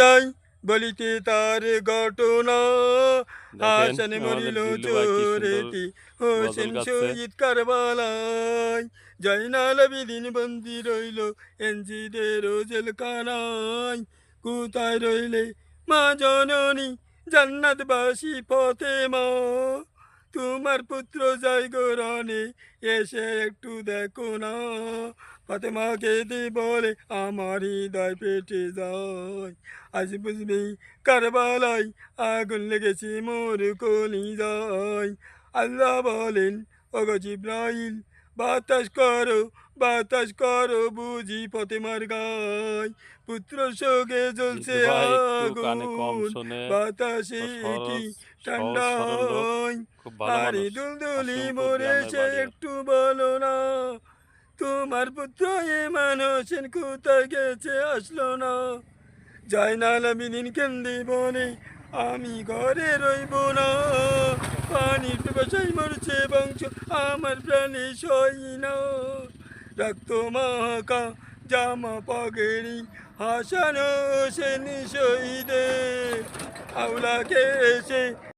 যাই বলিতে তার ঘটনা, দেখেন হাসান আমাদের মরিল জিল্লু ভাই কি সুন্দর চোরেটি, গজল হোসেন গাচ্ছে। শহীদ কারবালায়, জয়নাল আবেদিন বন্দি রইল এনজিদের জেলখানায়। কোথায় রইলে মা জননী জান্নাতবাসী ফতেমা, তোমার পুত্র জয় গরণে এসে একটু দেখো না। ফাতেমা কেঁদে বলে আমার হৃদয় পেটে যায়, আজ বুঝবি কারবালায় আগুন লেগেছে মোর কলিজায়। আল্লাহ বলেন ওগো জিব্রাইল, বাতাস করো বুঝি ফাতেমার গায়, পুত্র শোকে জ্বলছে জিল্লু ভাই একটু কানে কম আগুন, শোনে, বাতাসে ও কি সহজ সহজ ঠান্ডা সরল লোক, হয়। খুব ভালো আরে মানুষ। দুলদুলি হাসিমপুর মরে গ্রামের সে বাড়ি ওর। একটু বলো না, তোমার পুত্র এ মানুষের কোথায় গেছে আসলো না। জয়নাল আবেদিন কেন্দি বলে আমি ঘরে রইব না, পানির পিপাসায় মরছে বংশ আমার প্রাণে সই না। রক্ত মাখা জামা পাগড়ি হাসান হোসেন শহীদে, আউলাকে এসে